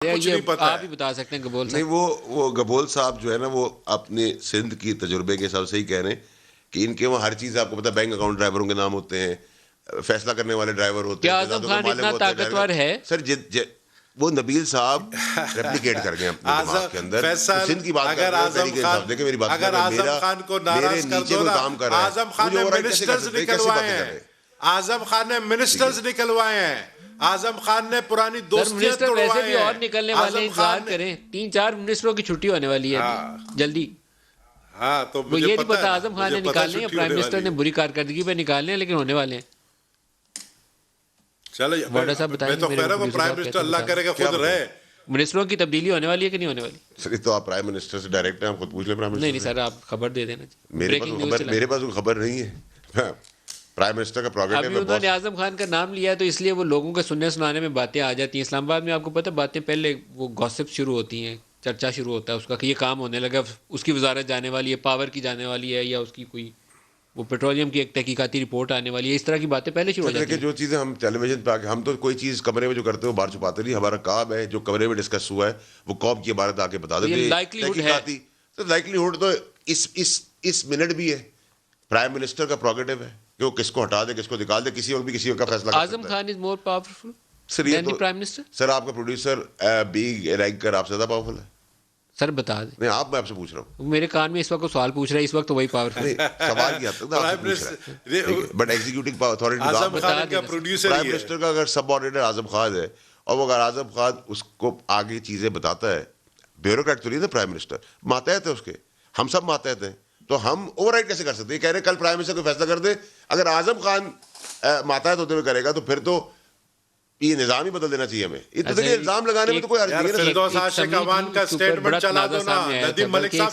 कुछ ये नहीं पता आप है। ही बता सकते हैं गबोल नहीं, साहब। वो गबोल साहब जो है ना, वो अपने सिंध की तजुर्बे के हिसाब से ही कह रहे हैं कि इनके वहाँ हर चीज़ आपको पता है, बैंक अकाउंट ड्राइवरों के नाम होते हैं, फैसला करने वाले ड्राइवर होते क्या हैं, आजम जजादों के खान मालिक इतना होते हैं, ताकतवर है? सर वो नबील साहब रेप्लिकेट कर गए अपने दिमाग के अंदर। फैसल, तो सिंध की बात कर अगर रहे हैं, आजम तहरीक इंसाफ, खान देखिए मेरी बात अगर सुनिए, आजम खान को नाराज मेरे कर नीचे दो कोई ना, काम कर रहा है, आजम खान मुझे ने ओवरराइड कैसे कर मिनिस्टर्स सकते हैं? कैसी निकलवाए बातें कर रहे हैं, हैं? आजम खान ने मिनिस्टर्स निकलवाए हैं, आजम खान ने पुरानी सर दोस्तियां मिनिस्टर वैसे तोड़वाई भी और हैं। निकलने वाले हैं, आजम इंतजार खान ने करें। 3-4 मिनिस्टरों की छुट्टी होने वाली है हाँ। जल्दी। हाँ, तो वो मुझे ये नहीं पता पता है, आजम खान ने मुझे पता निकालने या छुट्टी प्राइम होने मिनिस्टर वाली ने है। बुरी कारकर्दगी पे निकालने हैं, लेकिन होने वाले हैं। चलो वाडा साहब मैं बताएंगे, तो मेरे कह रहा हूँ प्रोड्यूसर प्राइम साहब मिनिस्टर कहते अल्लाह हैं, करेगा क्या खुद रहे। मिनिस्टरों की तब्दीली होने वाली है कि नहीं होने वाली? सर, ये तो आप प्राइम मिनिस्टर से डायरेक्ट हैं, आप खुद पूछ लें प्राइम नहीं मिनिस्टर नहीं से। सर, आप खबर दे देना। मेरे पास ब्रेकिंग वो न्यूज खबर चला। मेरे पास वो खबर नहीं है। प्राइम मिनिस्टर का प्रोग्रेटिव अभी है उन्होंने बॉस। आजम खान का नाम लिया है, तो इसलिए वो लोगों के सुनने सुनाने में बातें आ जाती हैं। इस्लामाबाद में आपको पता है, बातें पहले वो गॉसिप शुरू होती हैं, चर्चा शुरू होता है उसका कि ये काम होने लगा, उसकी वजारत जाने वाली है, पावर की जाने वाली है, या उसकी कोई वो पेट्रोलियम की एक तहकीकाती रिपोर्ट आने वाली है। इस तरह की बातें पहले शुरू हो जाती देखिए, हैं। जो चीज़ें हम टेलीविजन पे आके, हम तो कोई चीज़ कमरे में जो करते हैं वो बाहर छुपाते नहीं। हमारा काम है जो कमरे में डिस्कस हुआ है वो कौम की इबारत आके बता तो ये देते हैं। likelihood है। तहकीकाती तो लाइकलीहुड तो इस मिनट भी है। प्राइम मिनिस्टर का प्रोग्रेटिव है कि वो किसको हटा दे, किसको निकाल दे, किसी वक्त भी किसी का फैसला कर आजम सकता है। Khan is more powerful sir, ये देन द तो प्राइम मिनिस्टर। सर आपका प्रोड्यूसर बी रैंक कर आपसे ज़्यादा पावरफुल है। सर बता दे, नहीं, आप, मैं आपसे पूछ रहा हूँ। मेरे कान में इस वक्त वो सवाल पूछ रहा है, इस वक्त तो वही पावरफुल नहीं, है। सवाल की हद तक तो आपसे प्राइम पूछ रहा मिनिस्टर है, बट एग्जीक्यूटिव अथॉरिटी आजम बता खान का देना सर। प्रोड्यूसर प्राइम ही है। मिनिस्टर का अगर सबऑर्डिनेट आजम खान है और वो अगर आजम खान उसको आगे चीजें बताता है, ब्यूरोक्रेट तो नहीं था प्राइम मिनिस्टर, मातहत है उसके, हम सब मातहत हैं, तो हम ओवरराइड कैसे कर सकते हैं? कह रहे कल प्राइम मिनिस्टर को फैसला कर दे। अगर आजम खान मातहत होते हुए करेगा तो फिर तो ये निजाम ही बदल देना चाहिए हमें। ये तो देखिए, इल्जाम लगाने में तो कोई हर्ज यार नहीं है ना सर। फिरदौस आशिक अवान का स्टेटमेंट चला दो ना, नदीम मलिक साहब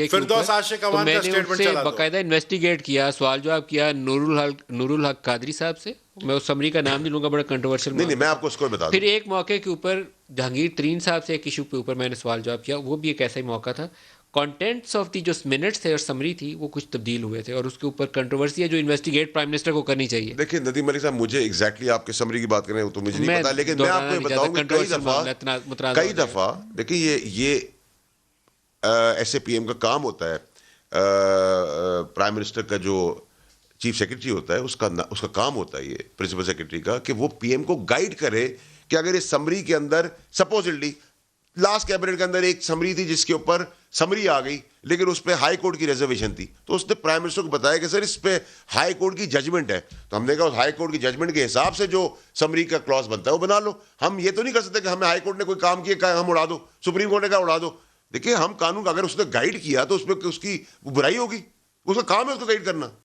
फिरदौस आशिक अवान का स्टेटमेंट चला दो। बाकायदा इन्वेस्टिगेट किया, सवाल जवाब किया नूरुल हक कादरी साहब से। मैं उस समरी का नाम नहीं लूंगा, बड़ा कंट्रोवर्शियल। नहीं, मैं आपको उसको बता फिर दूं। एक मौके के ऊपर जहांगीर तरीन साहब से एक इशू के ऊपर मैंने सवाल जवाब किया, वो भी एक ऐसा ही मौका था। कंटेंट्स ऑफ दी जो मिनट्स थे और समरी थी वो कुछ तब्दील हुए थे, और उसके ऊपर कंट्रोवर्सी है जो इन्वेस्टिगेट प्राइम मिनिस्टर को करनी चाहिए। देखिए नदीम मलिक साहब, मुझे एग्जैक्टली आपके समरी की बात करें तो मुझे नहीं मैं पता, लेकिन मैं दोहराना आपको ये नहीं चाहता, बताऊं कि controversial मामला इतना मुतनाज़ हो जाएगा। देखिए ये SAPM का काम होता है, प्राइम मिनिस्टर का जो चीफ सेक्रेटरी होता है उसका काम होता है, ये प्रिंसिपल सेक्रेटरी का, कि वो PM को गाइड करे कि अगर इस समरी के अंदर सपोजिटली लास्ट कैबिनेट के अंदर एक समरी थी जिसके ऊपर समरी आ गई लेकिन उस पर हाई कोर्ट की रिजर्वेशन थी, तो उसने प्राइम मिनिस्टर को बताया कि सर इस पे हाई कोर्ट की जजमेंट है, तो हमने कहा उस हाई कोर्ट की जजमेंट के हिसाब से जो समरी का क्लॉज बनता है वो बना लो। हम ये तो नहीं कर सकते कि हमें हाई कोर्ट ने कोई काम किया हम उड़ा दो, सुप्रीम कोर्ट ने कहा उड़ा दो। देखिए, हम कानून का अगर उसने गाइड किया तो उसमें उसकी बुराई होगी, उसका काम है उसको गाइड करना।